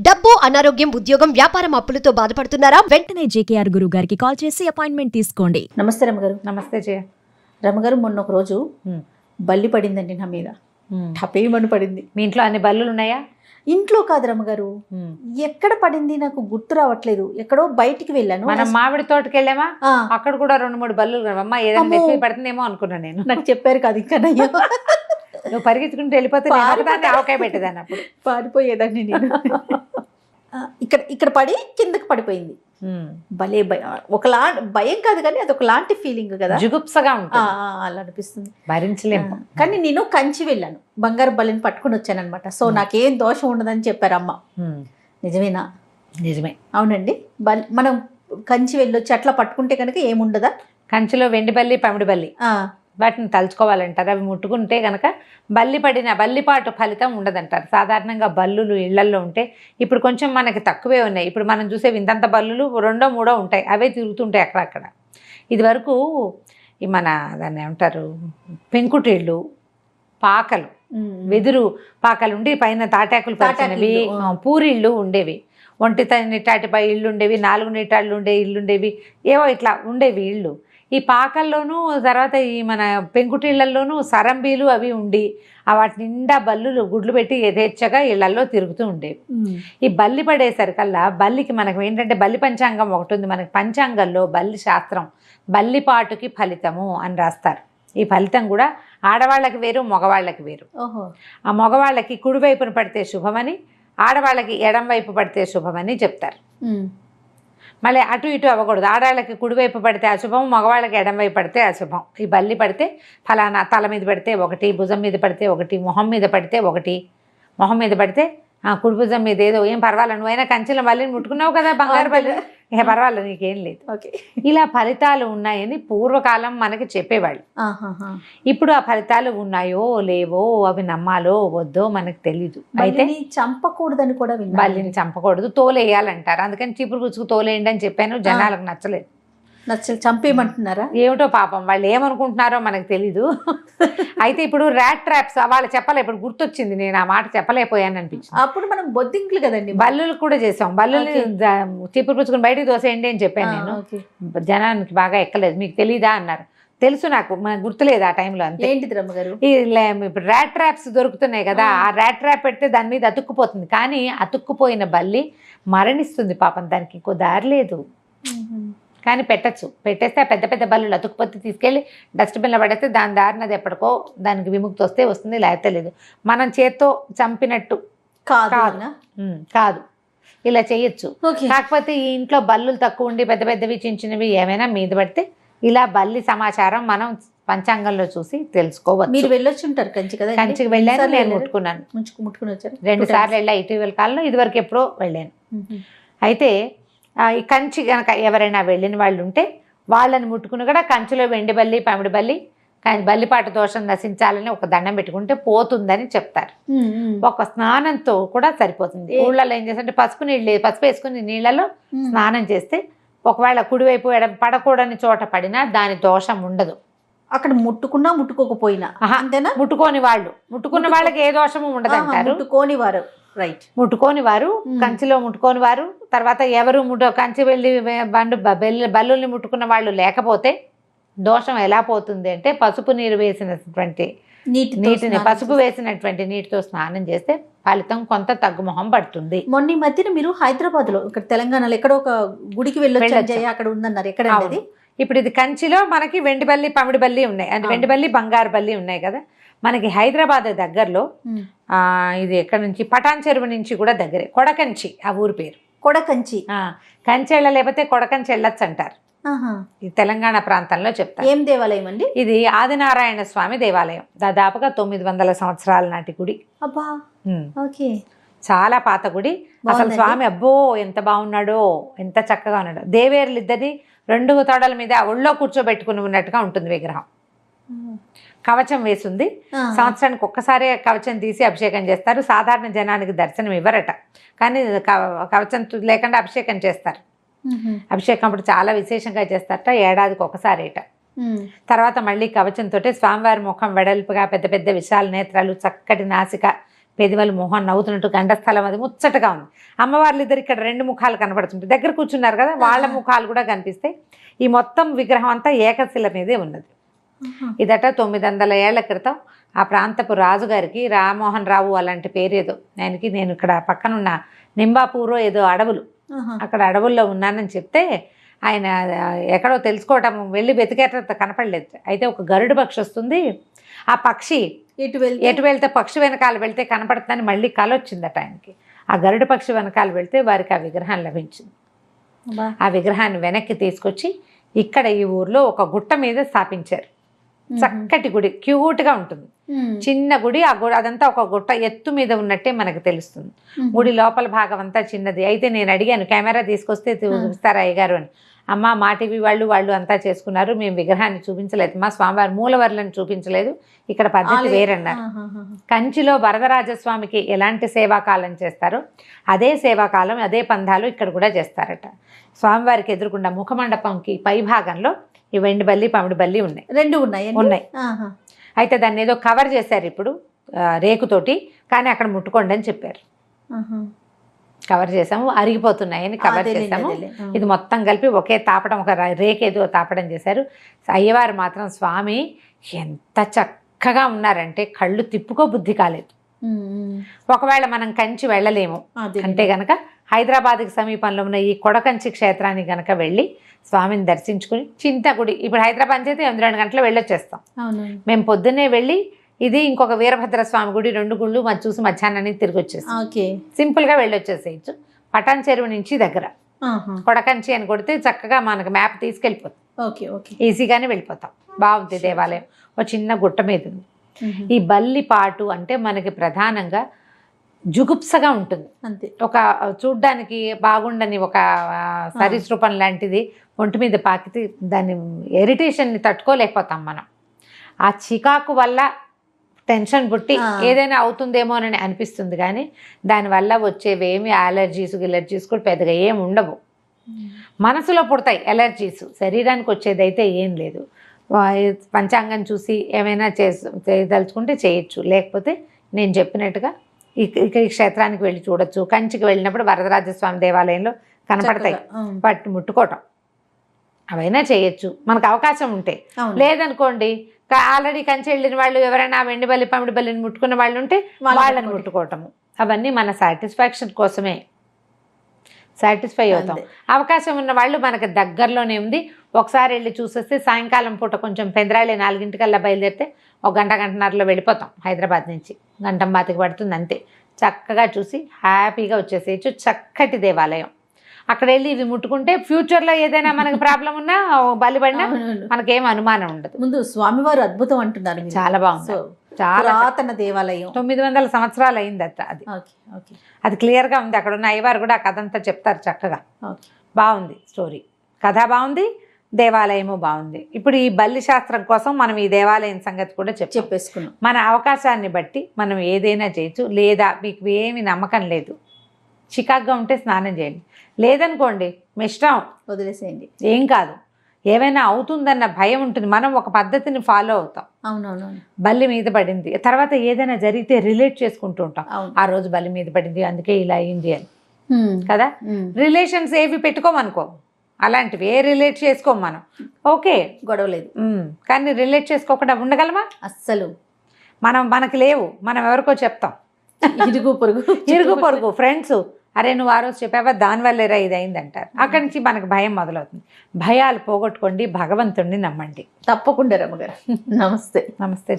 డబ్బు, అనారోగ్యం, ఉద్యోగం, వ్యాపారం అప్పులతో బాధపడుతున్నారా? వెంటనే జేకేఆర్ గురువు గారికి కాల్ చేసి అపాయింట్మెంట్ తీసుకోండి. నమస్తే రమగారు. నమస్తే జయ. రమగారు, మొన్న ఒక రోజు బల్లి పడిందండి నా మీద. టపేమని పడింది. మీ ఇంట్లో అన్ని బల్లులు ఉన్నాయా? ఇంట్లో కాదు రమగారు, ఎక్కడ పడింది నాకు గుర్తు రావట్లేదు. ఎక్కడో బయటికి వెళ్ళాను. మనం మామిడి తోటకి వెళ్ళామా, అక్కడ కూడా 2-3 బల్లులు అమ్మా ఏదైనా మెసేజ్ పడుతుందేమో అనుకున్నా నేను. నాకు చెప్పారు కాదు ఇంకా నయ్యో. నువ్వు పరిగెత్తుకుంటూ వెళ్ళిపోతే దాన్ని ఆవకాయ పెట్టేదాన్ని, అప్పుడు పారిపోయేదాన్ని నేను. ఇక్కడ ఇక్కడ పడి కిందకి పడిపోయింది. భలే భయం, ఒకలా భయం కాదు కానీ అది ఒకలాంటి ఫీలింగ్ కదా, జుగుప్సగా ఉంటుంది. అలా అనిపిస్తుంది, భరించలేము. కానీ నేను కంచి వెళ్ళాను, బంగారు బల్లిని పట్టుకుని వచ్చాను అనమాట. సో నాకేం దోషం ఉండదని చెప్పారు అమ్మ. నిజమేనా? నిజమే. అవునండి. మనం కంచి వెళ్ళొచ్చి అట్లా పట్టుకుంటే కనుక ఏముండదా? కంచిలో వెండి బల్లి, పమిడి బల్లి వాటిని తలుచుకోవాలంటారు. అవి ముట్టుకుంటే కనుక బల్లిపాటు ఫలితం ఉండదంటారు. సాధారణంగా బల్లులు ఇళ్లల్లో ఉంటే ఇప్పుడు కొంచెం మనకి తక్కువే ఉన్నాయి. ఇప్పుడు మనం చూసే ఇంతంత బల్లులు 2-3 ఉంటాయి, అవే తిరుగుతుంటాయి అక్కడక్కడ. ఇది వరకు మన దాన్ని ఏమంటారు, పెంకుటిళ్ళు, పాకలు, వెదురు పాకలు ఉండి పైన తాటాకులు పరిచినవి, పూరిళ్ళు ఉండేవి. నిట్టాటిపై ఇళ్ళు ఉండేవి, 4 నిట్టాళ్ళు ఉండే ఇళ్ళు ఉండేవి, ఏవో ఇట్లా ఉండేవి ఇళ్ళు. ఈ పాకల్లోనూ తర్వాత ఈ మన పెంకుటిళ్లలోనూ సరంబీలు అవి ఉండి వాటి నిండా బల్లులు గుడ్లు పెట్టి యథేచ్ఛగా ఇళ్లలో తిరుగుతూ ఉండేవి. ఈ బల్లి పడేసరికల్లా బల్లికి మనకు ఏంటంటే బల్లి పంచాంగం ఒకటి ఉంది మనకి. పంచాంగంలో బల్లి శాస్త్రం బల్లిపాటుకి ఫలితము అని రాస్తారు. ఈ ఫలితం కూడా ఆడవాళ్ళకి వేరు, మగవాళ్ళకి వేరు. ఆ మగవాళ్ళకి కుడివైపున పడితే శుభమని, ఆడవాళ్ళకి ఎడం వైపు పడితే శుభమని చెప్తారు. మళ్ళీ అటు ఇటు అవ్వకూడదు. ఆడవాళ్ళకి కుడివైపు పడితే అశుభం, మగవాళ్ళకి ఎడం వైపు పడితే అశుభం. ఈ బల్లి పడితే ఫలానా తల మీద పడితే ఒకటి, భుజం మీద పడితే ఒకటి, మొహం మీద పడితే ఒకటి. మొహం మీద పడితే కుడి భుజం మీద ఏదో ఏం పర్వాలేదు, నువ్వైనా కంచెల బల్లిని ముట్టుకున్నావు కదా, బంగారు బల్లి, పర్వాలేదు నీకేం లేదు. ఇలా ఫలితాలు ఉన్నాయని పూర్వకాలం మనకి చెప్పేవాళ్ళు. ఇప్పుడు ఆ ఫలితాలు ఉన్నాయో లేవో, అవి నమ్మాలో వద్దో మనకు తెలీదు. అయితే చంపకూడదని కూడా, బల్లిని చంపకూడదు, తోలేయాలంటారు. అందుకని చీపురు పుచ్చుకు తోలేయండి అని చెప్పాను. జనాలకు నచ్చలేదు. చంపేయమంటున్నారా? ఏమిటో పాపం వాళ్ళు ఏమనుకుంటున్నారో మనకు తెలీదు. అయితే ఇప్పుడు ర్యాట్ ట్రాప్స్ వాళ్ళు చెప్పలే, ఇప్పుడు గుర్తొచ్చింది, నేను ఆ మాట చెప్పలేకపోయాను అనిపించింది. అప్పుడు మనం బొద్దింకులు కదండి, బల్లులు కూడా చేసాం. బల్లుల్ని చీపురు పుచ్చుకుని బయటికి దోసేయండి అని చెప్పాను నేను. జనానికి బాగా ఎక్కలేదు. మీకు తెలీదా అన్నారు. తెలుసు, నాకు గుర్తులేదు ఆ టైంలో. అంతే. ఏంటిది రమ్మగారు? ఇప్పుడు ర్యాట్ ట్రాప్స్ దొరుకుతున్నాయి కదా, ఆ ర్యాట్ ట్రాప్ పెడితే దాని మీద అతుక్కుపోతుంది. కానీ అతుక్కుపోయిన బల్లి మరణిస్తుంది పాపం, దానికి ఇంకో దారి లేదు. కానీ పెట్టేస్తే ఆ పెద్ద పెద్ద బల్లులు అతుక్కుపోతే తీసుకెళ్ళి డస్ట్బిన్లో పడేస్తే దాని దారిన అది ఎప్పటికో దానికి విముక్తి వస్తే వస్తుంది, లేకపోతే లేదు. మనం చేత్తో చంపినట్టు కాదు, ఇలా చేయొచ్చు. కాకపోతే ఈ ఇంట్లో బల్లులు తక్కువ ఉండి పెద్ద పెద్దవి చిన్నవి ఏమైనా మీద పడితే ఇలా బల్లి సమాచారం మనం పంచాంగంలో చూసి తెలుసుకోవచ్చు. మీరు వెళ్ళొచ్చుంటారు కంచి కదా? కంచికి వెళ్ళాను, నేను ముట్టుకున్నాను. 2 సార్లు వెళ్ళా ఇటీవల కాలంలో. ఇదివరకు ఎప్పుడో వెళ్ళాను. అయితే ఈ కంచి కనుక ఎవరైనా వెళ్ళిన వాళ్ళు ఉంటే వాళ్ళని ముట్టుకుని కూడా కంచిలో వెండి బల్లి, పమిడి బల్లి, బల్లిపాటు దోషం నశించాలని ఒక దండం పెట్టుకుంటే పోతుందని చెప్తారు. ఒక స్నానంతో కూడా సరిపోతుంది. ఊళ్ళలో ఏం చేస్తే పసుపు వేసుకుని నీళ్ళలో స్నానం చేస్తే ఒకవేళ కుడివైపు పడకూడని చోట పడినా దాని దోషం ఉండదు. అక్కడ ముట్టుకున్నా ముట్టుకోకపోయినా అంతేనా? ముట్టుకున్న వాళ్ళకి ఏ దోషము ఉండదు అంటారు. ముట్టుకోని వారు కంచిలో ముట్టుకోని వారు, తర్వాత ఎవరు కంచి వెళ్ళి బల్లుల్ని ముట్టుకున్న వాళ్ళు లేకపోతే దోషం ఎలా పోతుంది అంటే పసుపు నీరు వేసినటువంటి నీటిని, పసుపు వేసినటువంటి నీటితో స్నానం చేస్తే ఫలితం కొంత తగ్గుముఖం పడుతుంది. మొన్న మధ్యన మీరు హైదరాబాద్ లో, ఇక్కడ తెలంగాణలో ఎక్కడో ఒక గుడికి వెళ్ళొచ్చు, అక్కడ ఉందన్నారు. ఎక్కడ? ఇప్పుడు ఇది కంచిలో మనకి వెండి బల్లి, పమిడి బల్లి ఉన్నాయి. అంటే వెండి బల్లి, బంగారు బల్లి ఉన్నాయి కదా. మనకి హైదరాబాద్ దగ్గరలో ఇది ఎక్కడ నుంచి, పటాన్ చెరువు నుంచి కూడా దగ్గరే, కొడకంచి ఆ ఊరి పేరు. కొడకంచి. కంచెళ్ళ లేకపోతే కొడకంచి వెళ్ళొచ్చు అంటారు. ఈ తెలంగాణ ప్రాంతంలో చెప్తారు. ఏం దేవాలయం అండి? ఇది ఆదినారాయణ స్వామి దేవాలయం. దాదాపుగా 900 సంవత్సరాల నాటి గుడి. అబ్బా, ఓకే. చాలా పాత గుడి. అసలు స్వామి అబ్బో ఎంత బాగున్నాడో, ఎంత చక్కగా ఉన్నాడో. దేవేరులు ఇద్దరిని 2 తొడల మీద ఒళ్ళో కూర్చోబెట్టుకుని ఉన్నట్టుగా ఉంటుంది విగ్రహం. కవచం వేసింది. సంవత్సరానికి ఒక్కసారి కవచం తీసి అభిషేకం చేస్తారు. సాధారణ జనానికి దర్శనం ఇవ్వరట, కానీ కవచం లేకుండా అభిషేకం చేస్తారు. అభిషేకం అప్పుడు చాలా విశేషంగా చేస్తారట, ఏడాదికి ఒకసారిట. తర్వాత మళ్ళీ కవచంతో స్వామివారి ముఖం వెడల్పుగా, పెద్ద పెద్ద విశాల నేత్రాలు, చక్కటి నాసిక, పెదివలు మొహం నవ్వుతున్నట్టు గండస్థలం అది ముచ్చటగా ఉంది. అమ్మవార్లు ఇద్దరు ఇక్కడ 2 ముఖాలు కనబడుతుంటాయి. దగ్గర కూర్చున్నారు కదా, వాళ్ళ ముఖాలు కూడా కనిపిస్తాయి. ఈ మొత్తం విగ్రహం అంతా ఏకశిల మీదే ఉన్నది. ఇదట 900 ఏళ్ల క్రితం ఆ ప్రాంతపు రాజుగారికి రామ్మోహన్ రావు అలాంటి పేరు ఏదో ఆయనకి, నేను ఇక్కడ పక్కనున్న నింబాపూరో ఏదో అడవులు, అక్కడ అడవుల్లో ఉన్నానని చెప్తే ఆయన ఎక్కడో తెలుసుకోవటం వెళ్ళి వెతికేట కనపడలేదు. అయితే ఒక గరుడు పక్షి వస్తుంది, ఆ పక్షి ఎటు వెళ్తే పక్షి వెనకాల వెళ్తే కనపడుతుందని మళ్ళీ కల వచ్చిందట ఆయనకి. ఆ గరుడు పక్షి వెనకాల వెళ్తే వారికి ఆ విగ్రహం లభించింది. ఆ విగ్రహాన్ని వెనక్కి తీసుకొచ్చి ఇక్కడ ఈ ఊర్లో ఒక గుట్ట మీద స్థాపించారు. చక్కటి గుడి, క్యూట్గా ఉంటుంది, చిన్న గుడి. ఆ గుడి అదంతా ఒక గుట్ట ఎత్తు మీద ఉన్నట్టే మనకు తెలుస్తుంది. గుడి లోపల భాగం అంతా చిన్నది. అయితే నేను అడిగాను, కెమెరా తీసుకొస్తే చూపిస్తారా అయ్యగారు అని. అమ్మ మా టీవీ వాళ్ళు అంతా చేసుకున్నారు, మేము విగ్రహాన్ని చూపించలేదు, మా స్వామివారి మూలవర్లను చూపించలేదు, ఇక్కడ పద్ధతి వేరన్నారు. కంచిలో వరదరాజస్వామికి ఎలాంటి సేవాకాలం చేస్తారో అదే సేవాకాలం అదే పందాలు ఇక్కడ కూడా చేస్తారట. స్వామివారికి ఎదురుకుండా ముఖమండపంకి పై భాగంలో ఈ వెండి బల్లి పమిడి బల్లి ఉన్నాయి, 2 ఉన్నాయి. అయితే దాన్ని ఏదో కవర్ చేశారు ఇప్పుడు రేకుతోటి, కానీ అక్కడ ముట్టుకోండి అని చెప్పారు. కవర్ చేసాము, అరిగిపోతున్నాయని కవర్ చేసాము. ఇది మొత్తం కలిపి ఒకే తాపడం, ఒక రేకేదో తాపడం చేశారు. అయ్యవారు మాత్రం స్వామి ఎంత చక్కగా ఉన్నారంటే కళ్ళు తిప్పుకో బుద్ధి కాలేదు. ఒకవేళ మనం కంచి వెళ్ళలేము అంటే గనక హైదరాబాద్కి సమీపంలో ఉన్న ఈ కొడకంచి క్షేత్రానికి గనక వెళ్ళి స్వామిని దర్శించుకుని చింతగుడి, ఇప్పుడు హైదరాబాద్ అయితే 2 గంటలు వెళ్ళొచ్చేస్తాం. మేము పొద్దున్నే వెళ్ళి ఇది ఇంకొక వీరభద్ర స్వామి గుడి 2 గుళ్ళు చూసి మధ్యాహ్నానికి తిరిగి వచ్చేస్తాం. సింపుల్గా వెళ్ళొచ్చేసేయచ్చు. పటాన్ చెరువు నుంచి దగ్గర, కొడకంచి అని కొడితే చక్కగా మనకు మ్యాప్ తీసుకెళ్ళిపోతాం, ఈజీగానే వెళ్ళిపోతాం. బాగుంది దేవాలయం, ఒక చిన్న గుట్ట మీద ఉంది. ఈ బల్లిపాటు అంటే మనకి ప్రధానంగా జుగుప్సగా ఉంటుంది అంతే. ఒక చూడ్డానికి బాగుండని ఒక సరీసృపం లాంటిది ఒంటి మీద పాకితే దాని ఇరిటేషన్ని తట్టుకోలేకపోతాం మనం. ఆ చికాకు వల్ల టెన్షన్ పుట్టి ఏదైనా అవుతుందేమోనని అనిపిస్తుంది, కానీ దానివల్ల వచ్చేవేమి గిలర్జీస్ కూడా పెద్దగా ఏమి ఉండవు. మనసులో పుడతాయి ఎలర్జీస్, శరీరానికి వచ్చేదైతే ఏం లేదు. పంచాంగం చూసి ఏమైనా చేయదలుచుకుంటే చేయొచ్చు, లేకపోతే నేను చెప్పినట్టుగా ఈ క్షేత్రానికి వెళ్ళి చూడొచ్చు. కంచికి వెళ్ళినప్పుడు వరదరాజస్వామి దేవాలయంలో కనపడతాయి, పట్టు ముట్టుకోవటం అవైనా చేయొచ్చు మనకు అవకాశం ఉంటే. లేదనుకోండి ఆల్రెడీ కంచి వెళ్ళిన వాళ్ళు ఎవరైనా వెండి బల్లి పమిడి బల్లిని ముట్టుకున్న వాళ్ళు ఉంటే వాళ్ళని ముట్టుకోవటము, అవన్నీ మన సాటిస్ఫాక్షన్ కోసమే, సాటిస్ఫై అవుతాం. అవకాశం ఉన్న వాళ్ళు మనకు దగ్గరలోనే ఉంది, ఒకసారి వెళ్ళి చూసేస్తే సాయంకాలం పూట కొంచెం పెందరాళి 4 గంటకల్లా బయలుదేరితే 1 గంటన్నరలో వెళ్ళిపోతాం. హైదరాబాద్ నుంచి గంటం బాతికి పడుతుంది అంతే. చక్కగా చూసి హ్యాపీగా వచ్చేసేయచ్చు. చక్కటి దేవాలయం. అక్కడ వెళ్ళి ఇవి ముట్టుకుంటే ఫ్యూచర్లో ఏదైనా మనకు ప్రాబ్లం ఉన్నా బలిపడినా మనకేం అనుమానం ఉండదు. ముందు స్వామివారు అద్భుతం అంటున్నారు, చాలా బాగుంది, చాలా పురాతన దేవాలయం, 900 సంవత్సరాలు అయింది అది. అది క్లియర్గా ఉంది. అక్కడ ఉన్న అయ్యవారు కూడా ఆ కథ అంతా చెప్తారు చక్కగా. బాగుంది స్టోరీ, కథ బాగుంది, దేవాలయము బాగుంది. ఇప్పుడు ఈ బల్లి శాస్త్రం కోసం మనం ఈ దేవాలయం సంగతి కూడా చెప్పేసుకున్నాం. మన అవకాశాన్ని బట్టి మనం ఏదైనా చేయొచ్చు. లేదా మీకు ఏమి నమ్మకం లేదు, చికాగ్గా ఉంటే స్నానం చేయండి, లేదనుకోండి మీ ఇష్టం వదిలేసేయండి, ఏం కాదు. ఏమైనా అవుతుందన్న భయం ఉంటుంది, మనం ఒక పద్ధతిని ఫాలో అవుతాం. అవునవును. బల్లి మీద పడింది, తర్వాత ఏదైనా జరిగితే రిలేట్ చేసుకుంటూ ఉంటాం, ఆ రోజు బల్లి మీద పడింది అందుకే ఇలా అయింది అని కదా. రిలేషన్స్ ఏవి పెట్టుకోమనుకో, అలాంటివి ఏ రిలేట్ చేసుకోం మనం, ఓకే గొడవ లేదు. కానీ రిలేట్ చేసుకోకుండా ఉండగలమా? అస్సలు మనకి లేవు, మనం ఎవరికో చెప్తాం. ఇరుగు పొరుగు ఫ్రెండ్స్, అరే నువ్వు ఆ రోజు చెప్పావా దానివల్లేరా ఇది అయింది అంటారు. అక్కడి నుంచి మనకు భయం మొదలవుతుంది. భయాలు పోగొట్టుకోండి, భగవంతుడిని నమ్మండి. తప్పకుండా రమ్మగారు. నమస్తే. నమస్తే.